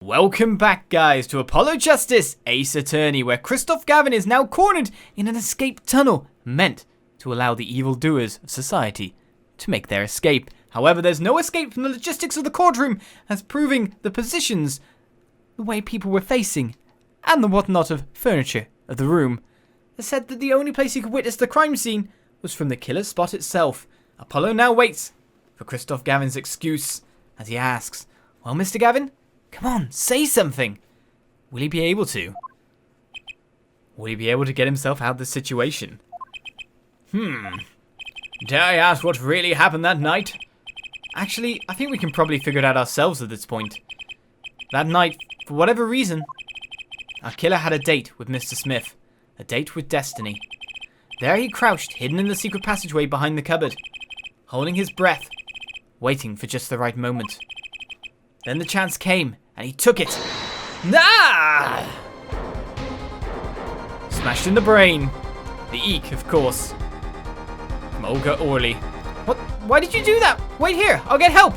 Welcome back, guys, to Apollo Justice Ace Attorney, where Kristoph Gavin is now cornered in an escape tunnel meant to allow the evildoers of society to make their escape. However, there's no escape from the logistics of the courtroom, as proving the positions, the way people were facing, and the whatnot of furniture of the room. It said that the only place he could witness the crime scene was from the killer's spot itself. Apollo now waits for Kristoph Gavin's excuse as he asks, "Well, Mr. Gavin, come on, say something." Will he be able to? Will he be able to get himself out of this situation? Dare I ask what really happened that night? Actually, I think we can probably figure it out ourselves at this point. That night, for whatever reason, our killer had a date with Mr. Smith. A date with destiny. There he crouched, hidden in the secret passageway behind the cupboard, holding his breath, waiting for just the right moment. Then the chance came, and he took it. Ah! Smashed in the brain. The eek, of course. From Olga Orly. What? Why did you do that? Wait here, I'll get help.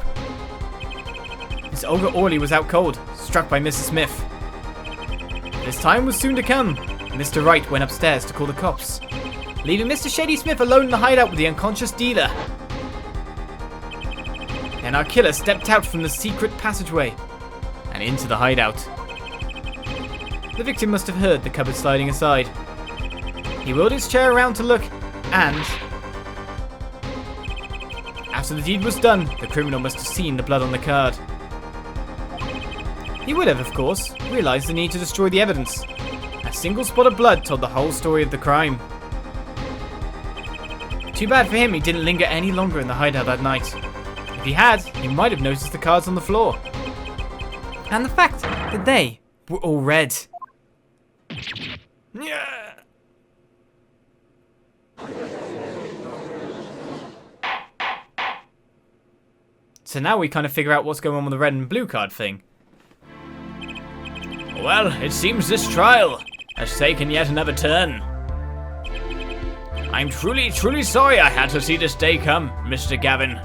Miss Olga Orly was out cold, struck by Mrs. Smith. His time was soon to come. Mr. Wright went upstairs to call the cops, leaving Mr. Shady Smith alone in the hideout with the unconscious dealer. Then our killer stepped out from the secret passageway and into the hideout. The victim must have heard the cupboard sliding aside. He wheeled his chair around to look, and after the deed was done, the criminal must have seen the blood on the card. He would have, of course, realized the need to destroy the evidence. A single spot of blood told the whole story of the crime. Too bad for him he didn't linger any longer in the hideout that night. If he had, he might have noticed the cards on the floor. And the fact that they were all red. Yeah. So now we kind of figure out what's going on with the red and blue card thing. Well, it seems this trial has taken yet another turn. I'm truly sorry I had to see this day come, Mr. Gavin.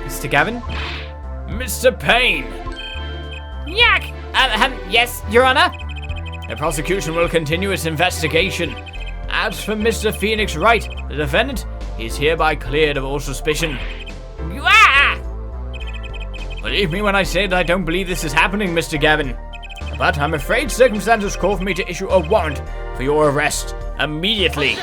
Mr. Gavin? Mr. Payne! Yak! Yes, Your Honor? The prosecution will continue its investigation. As for Mr. Phoenix Wright, the defendant, is hereby cleared of all suspicion. Believe me when I say that I don't believe this is happening, Mr. Gavin. But I'm afraid circumstances call for me to issue a warrant for your arrest immediately.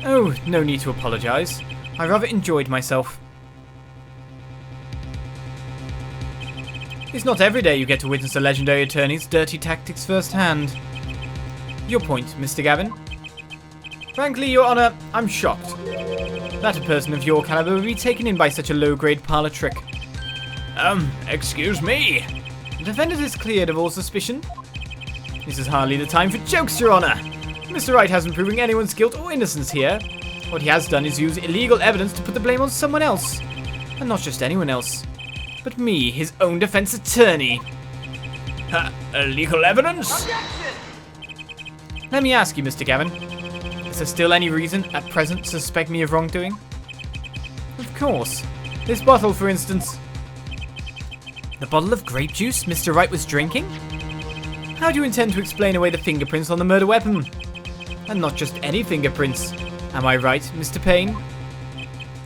Oh, no need to apologize. I rather enjoyed myself. It's not every day you get to witness a legendary attorney's dirty tactics firsthand. Your point, Mr. Gavin? Frankly, Your Honor, I'm shocked that a person of your caliber would be taken in by such a low-grade parlor trick. Excuse me? The defendant is cleared of all suspicion. This is hardly the time for jokes, Your Honor. Mr. Wright hasn't proven anyone's guilt or innocence here. What he has done is use illegal evidence to put the blame on someone else. And not just anyone else, but me, his own defense attorney. Illegal evidence? Let me ask you, Mr. Gavin. Is there still any reason at present to suspect me of wrongdoing? Of course. This bottle, for instance. The bottle of grape juice Mr. Wright was drinking? How do you intend to explain away the fingerprints on the murder weapon? And not just any fingerprints. Am I right, Mr. Payne?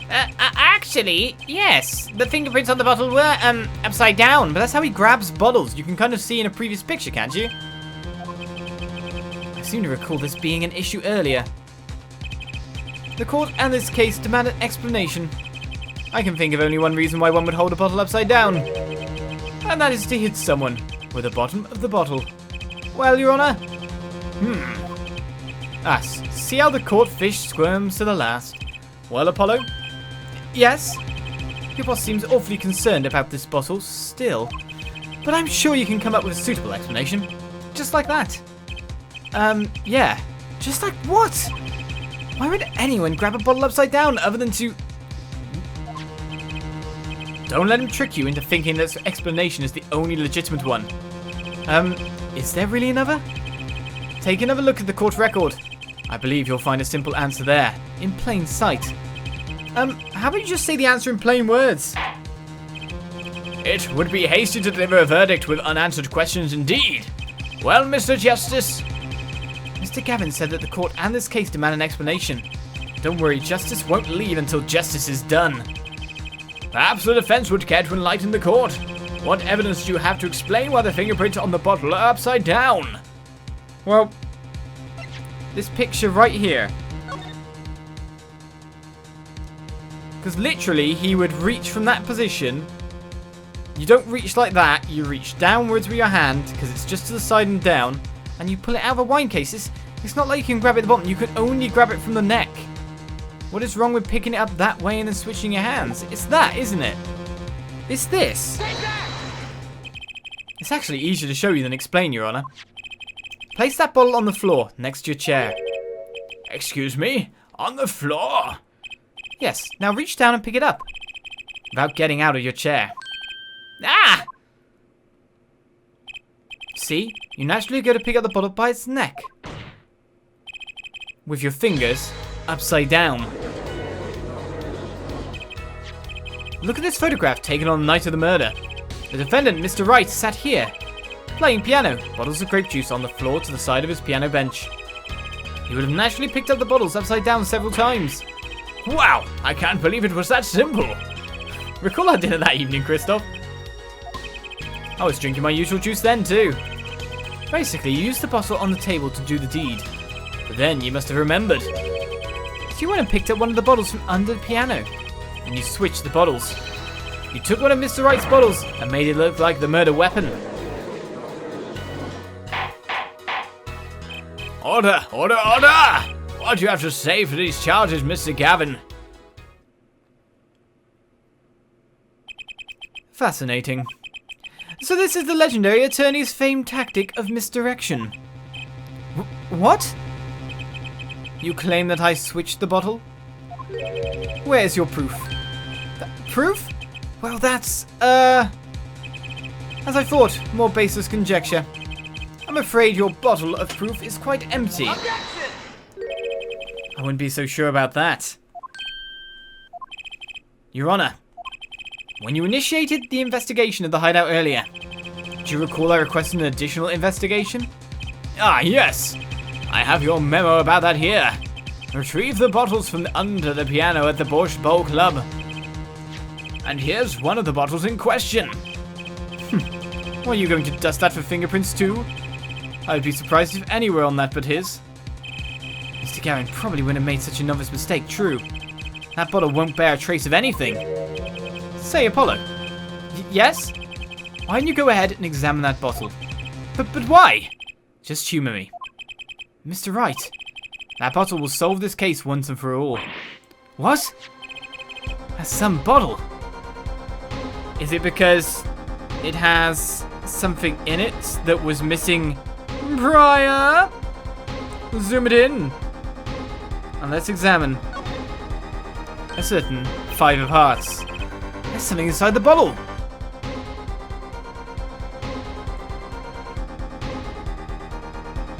Actually, yes. The fingerprints on the bottle were, upside down, but that's how he grabs bottles. You can kind of see in a previous picture, can't you? I seem to recall this being an issue earlier. The court and this case demand an explanation. I can think of only one reason why one would hold a bottle upside down. And that is to hit someone with the bottom of the bottle. Well, Your Honor? See how the court fish squirms to the last. Well, Apollo? Yes? Your boss seems awfully concerned about this bottle still. But I'm sure you can come up with a suitable explanation. Just like that. Yeah. Just like what? Why would anyone grab a bottle upside down other than to... Don't let him trick you into thinking that this explanation is the only legitimate one. Is there really another? Take another look at the court record. I believe you'll find a simple answer there, in plain sight. How about you just say the answer in plain words? It would be hasty to deliver a verdict with unanswered questions indeed. Well, Mr. Justice. Mr. Gavin said that the court and this case demand an explanation. Don't worry, justice won't leave until justice is done. Perhaps the defense would care to enlighten the court. What evidence do you have to explain why the fingerprints on the bottle are upside down? Well, this picture right here. Because literally, he would reach from that position. You don't reach like that. You reach downwards with your hand, because it's just to the side and down. And you pull it out of a wine case. It's not like you can grab it at the bottom. You can only grab it from the neck. What is wrong with picking it up that way and then switching your hands? It's that, isn't it? It's this. It's actually easier to show you than explain, Your Honor. Place that bottle on the floor, next to your chair. Excuse me? On the floor? Yes, now reach down and pick it up. Without getting out of your chair. Ah! See? You naturally go to pick up the bottle by its neck. With your fingers upside down. Look at this photograph taken on the night of the murder. The defendant, Mr. Wright, sat here, playing piano, bottles of grape juice on the floor to the side of his piano bench. He would have naturally picked up the bottles upside down several times. Wow, I can't believe it was that simple. Recall our dinner that evening, Kristoph? I was drinking my usual juice then too. Basically, you used the bottle on the table to do the deed. But then you must have remembered. So you went and picked up one of the bottles from under the piano. And you switched the bottles. You took one of Mr. Wright's bottles and made it look like the murder weapon. Order! Order! Order! What do you have to say for these charges, Mr. Gavin? Fascinating. So this is the legendary attorney's famed tactic of misdirection. What? You claim that I switched the bottle? Where's your proof? Proof? Well, that's, as I thought, more baseless conjecture. I'm afraid your bottle of proof is quite empty. Objection! I wouldn't be so sure about that. Your Honor, when you initiated the investigation of the hideout earlier, do you recall I requested an additional investigation? Ah, yes! I have your memo about that here. Retrieve the bottles from under the piano at the Borscht Bowl Club. And here's one of the bottles in question. Well, are you going to dust that for fingerprints too? I would be surprised if anywhere on that but his. Mr. Gavin probably wouldn't have made such a novice mistake, true. That bottle won't bear a trace of anything. Say, Apollo. Yes? Why don't you go ahead and examine that bottle? But why? Just humour me. Mr. Wright, that bottle will solve this case once and for all. What? That's some bottle. Is it because it has something in it that was missing prior? Zoom it in. And let's examine a certain 5 of hearts. There's something inside the bottle.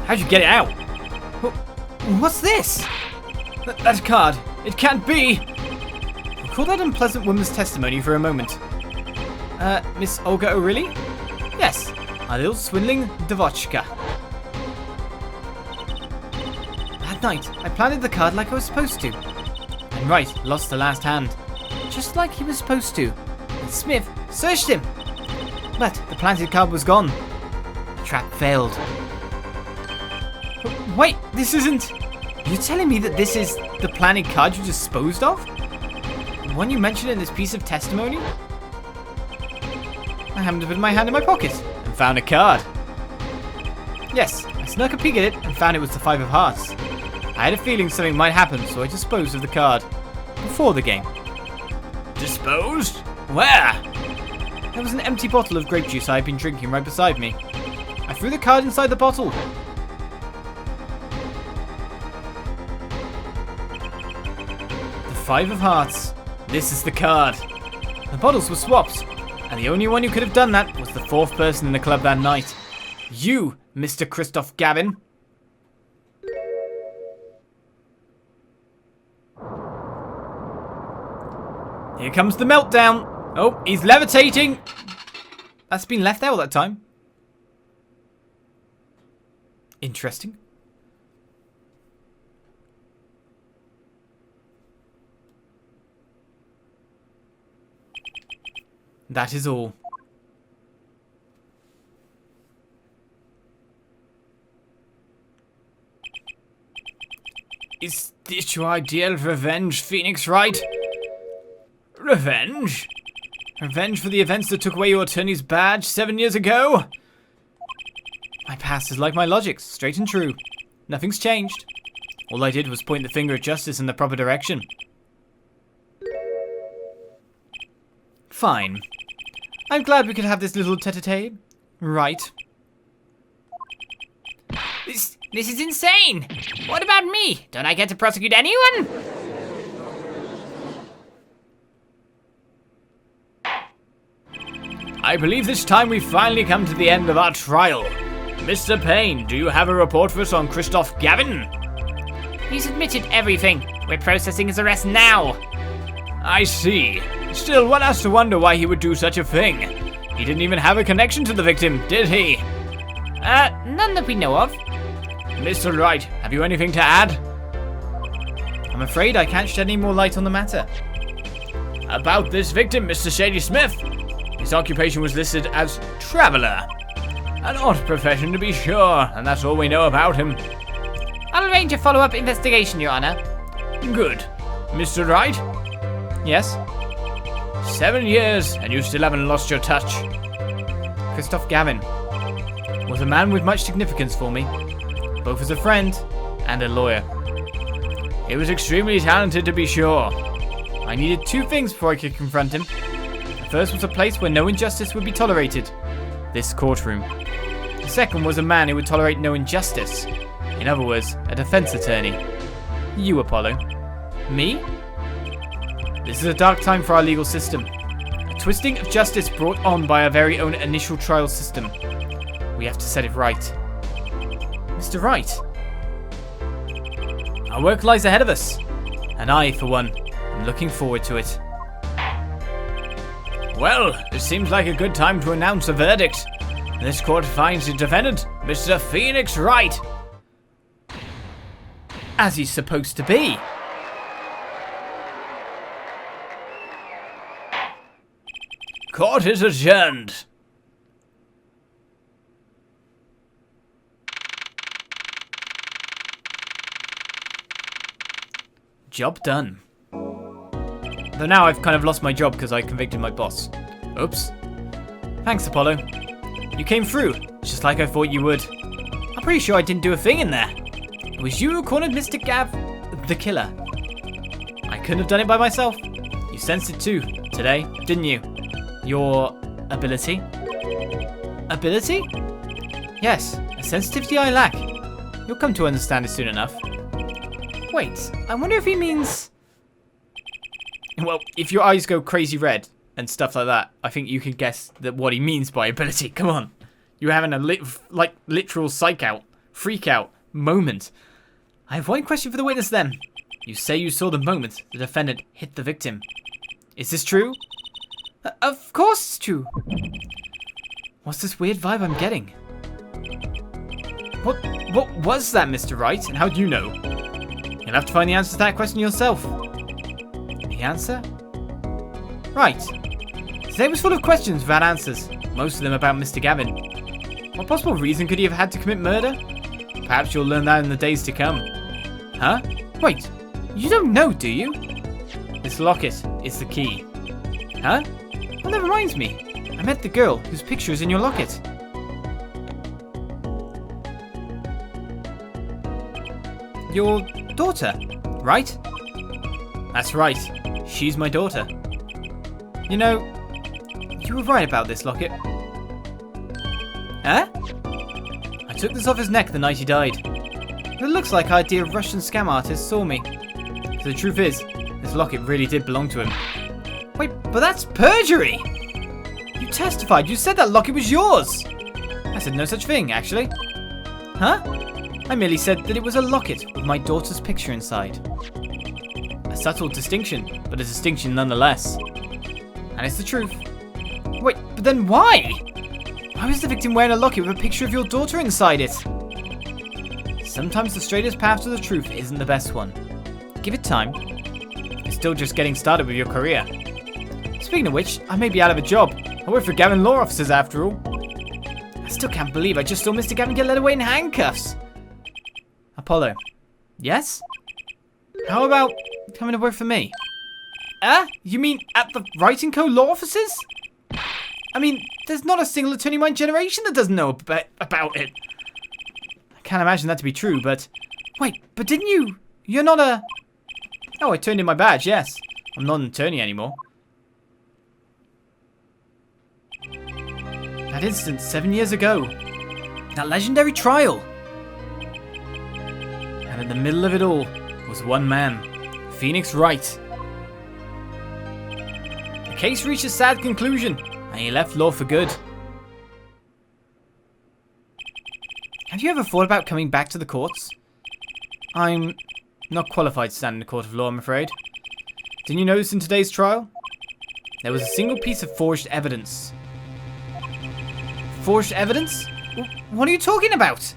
How'd you get it out? What's this? That card. It can't be. Recall that unpleasant woman's testimony for a moment. Miss Olga O'Reilly? Yes, a little swindling Devochka. That night, I planted the card like I was supposed to. And Wright lost the last hand, just like he was supposed to. And Smith searched him. But the planted card was gone. The trap failed. Wait, this isn't... You're telling me that this is the planted card you disposed of? The one you mentioned in this piece of testimony? I happened to put my hand in my pocket and found a card. Yes, I snuck a peek at it and found it was the 5 of hearts. I had a feeling something might happen, so I disposed of the card. Before the game. Disposed? Where? There was an empty bottle of grape juice I had been drinking right beside me. I threw the card inside the bottle. The 5 of hearts. This is the card. The bottles were swapped. And the only one who could have done that was the 4th person in the club that night. You, Mr. Kristoph Gavin. Here comes the meltdown. Oh, he's levitating. That's been left there all that time. Interesting. That is all. Is this your ideal revenge, Phoenix Wright? Revenge? Revenge for the events that took away your attorney's badge 7 years ago? My past is like my logic, straight and true. Nothing's changed. All I did was point the finger at justice in the proper direction. Fine. I'm glad we could have this little tete-a-tete. Right. This is insane! What about me? Don't I get to prosecute anyone? I believe this time we've finally come to the end of our trial. Mr. Payne, do you have a report for us on Kristoph Gavin? He's admitted everything. We're processing his arrest now. I see. Still, one has to wonder why he would do such a thing. He didn't even have a connection to the victim, did he? None that we know of. Mr. Wright, have you anything to add? I'm afraid I can't shed any more light on the matter. About this victim, Mr. Shady Smith. His occupation was listed as traveller. An odd profession to be sure, and that's all we know about him. I'll arrange a follow-up investigation, Your Honor. Good. Mr. Wright? Yes? 7 years, and you still haven't lost your touch. Kristoph Gavin was a man with much significance for me, both as a friend and a lawyer. He was extremely talented, to be sure. I needed two things before I could confront him. The first was a place where no injustice would be tolerated. This courtroom. The second was a man who would tolerate no injustice. In other words, a defense attorney. You, Apollo. Me? This is a dark time for our legal system. A twisting of justice brought on by our very own initial trial system. We have to set it right. Mr. Wright. Our work lies ahead of us. And I, for one, am looking forward to it. Well, it seems like a good time to announce a verdict. This court finds the defendant, Mr. Phoenix Wright. As he's supposed to be. Court is adjourned. Job done. Though now I've kind of lost my job because I convicted my boss. Oops. Thanks, Apollo. You came through, just like I thought you would. I'm pretty sure I didn't do a thing in there. It was you who cornered Mr. Gav, the killer. I couldn't have done it by myself. You sensed it too, today, didn't you? Your ability? Ability? Yes, a sensitivity I lack. You'll come to understand it soon enough. Wait, I wonder if he means... Well, if your eyes go crazy red and stuff like that, I think you can guess that what he means by ability. Come on. You're having a literal psych out, freak out moment. I have one question for the witness then. You say you saw the moment the defendant hit the victim. Is this true? Of course it's true. What's this weird vibe I'm getting? What was that, Mr. Wright, and how do you know? You'll have to find the answer to that question yourself. The answer? Right. Today was full of questions without answers, most of them about Mr. Gavin. What possible reason could he have had to commit murder? Perhaps you'll learn that in the days to come. Huh? Wait, you don't know, do you? This locket is the key. Huh? Well, that reminds me. I met the girl whose picture is in your locket. Your daughter, right? That's right. She's my daughter. You know, you were right about this locket. Huh? I took this off his neck the night he died. But it looks like our dear Russian scam artist saw me. So the truth is, this locket really did belong to him. Wait, but that's perjury! You testified. You said that locket was yours. I said no such thing, actually. Huh? I merely said that it was a locket with my daughter's picture inside. A subtle distinction, but a distinction nonetheless. And it's the truth. Wait, but then why? Why was the victim wearing a locket with a picture of your daughter inside it? Sometimes the straightest path to the truth isn't the best one. Give it time. You're still just getting started with your career. Speaking of which, I may be out of a job. I work for Gavin Law Officers after all. I still can't believe I just saw Mr. Gavin get led away in handcuffs. Apollo. Yes? How about coming to work for me? You mean at the Wright & Co. Law Offices? I mean, there's not a single attorney in my generation that doesn't know about it. I can't imagine that to be true, but... Wait, but didn't you... You're not a... Oh, I turned in my badge, yes. I'm not an attorney anymore. That incident 7 years ago. That legendary trial. And in the middle of it all was one man. Phoenix Wright. The case reached a sad conclusion, and he left law for good. Have you ever thought about coming back to the courts? I'm not qualified to stand in a court of law, I'm afraid. Didn't you notice in today's trial? There was a single piece of forged evidence. Forged evidence? What are you talking about?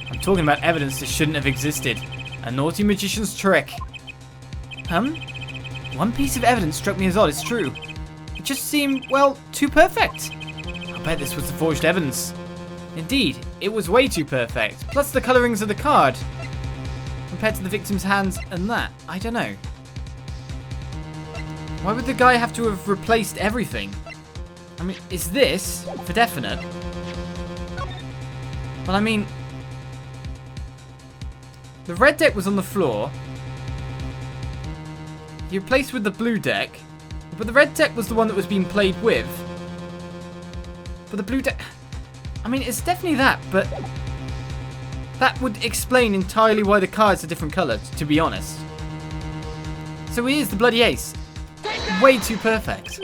I'm talking about evidence that shouldn't have existed. A naughty magician's trick. One piece of evidence struck me as odd, it's true. It just seemed, well, too perfect. I bet this was the forged evidence. Indeed, it was way too perfect. Plus the colorings of the card. Compared to the victim's hands and that, I don't know. Why would the guy have to have replaced everything? I mean, is this for definite? Well, I mean, the red deck was on the floor. You replaced with the blue deck, but the red deck was the one that was being played with. But the blue deck, I mean, it's definitely that, but that would explain entirely why the cards are different colours, to be honest. So here's the bloody ace. Way too perfect.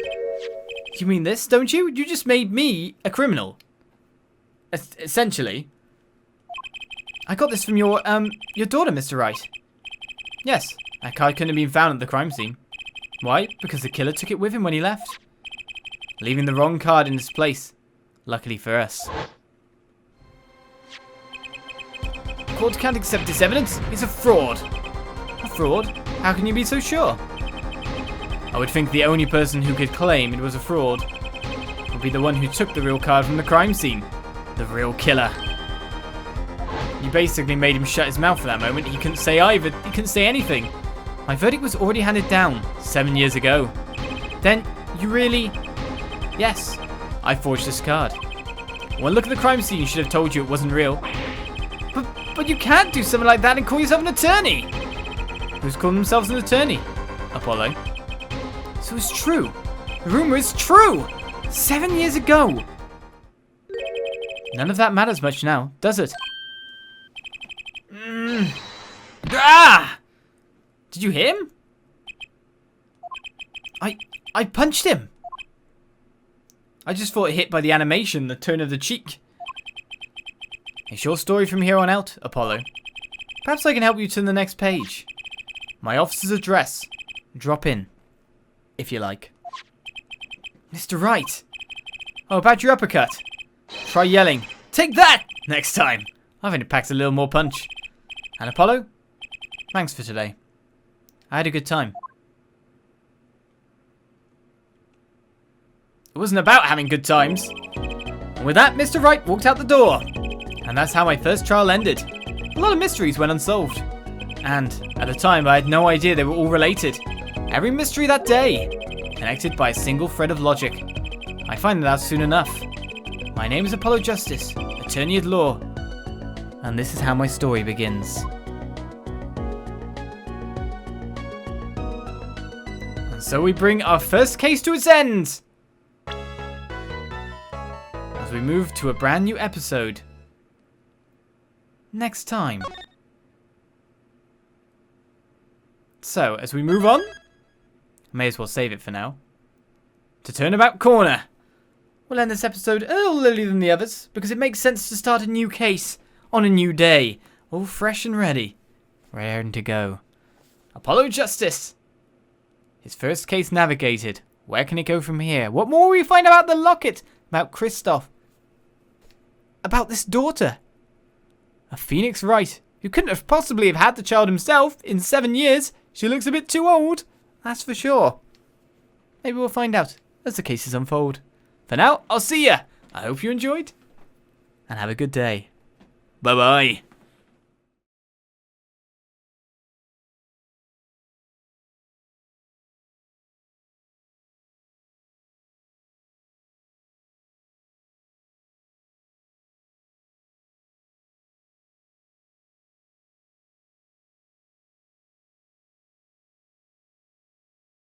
You mean this, don't you? You just made me a criminal. Essentially. I got this from your daughter, Mr. Wright. Yes, that card couldn't have been found at the crime scene. Why? Because the killer took it with him when he left. Leaving the wrong card in its place. Luckily for us. The court can't accept this evidence. It's a fraud. A fraud? How can you be so sure? I would think the only person who could claim it was a fraud would be the one who took the real card from the crime scene. The real killer. You basically made him shut his mouth for that moment. He couldn't say either. He couldn't say anything. My verdict was already handed down 7 years ago. Then, you really... Yes, I forged this card. One look at the crime scene should have told you it wasn't real. But you can't do something like that and call yourself an attorney. Who's calling themselves an attorney? Apollo. So it's true. The rumor is true. 7 years ago. None of that matters much now, does it? Ah! Did you hear him? I punched him. I just thought it hit by the animation, the turn of the cheek. It's your story from here on out, Apollo. Perhaps I can help you to the next page. My office's address. Drop in, if you like. Mr. Wright. Oh, about your uppercut. Try yelling, "Take that!" next time. I've only packed a little more punch. And Apollo, thanks for today. I had a good time. It wasn't about having good times. And with that, Mr. Wright walked out the door. And that's how my first trial ended. A lot of mysteries went unsolved. And at the time, I had no idea they were all related. Every mystery that day, connected by a single thread of logic. I find that out soon enough. My name is Apollo Justice, attorney at law. And this is how my story begins. And so we bring our first case to its end. As we move to a brand new episode. Next time. So, as we move on, I may as well save it for now. To Turnabout Corner. We'll end this episode a little earlier than the others, because it makes sense to start a new case on a new day. All fresh and ready. Raring to go. Apollo Justice. His first case navigated. Where can it go from here? What more will we find about the locket? About Kristoph? About this daughter? A Phoenix Wright, who couldn't have possibly have had the child himself in 7 years. She looks a bit too old, that's for sure. Maybe we'll find out as the cases unfold. For now, I'll see ya. I hope you enjoyed, and have a good day. Bye-bye.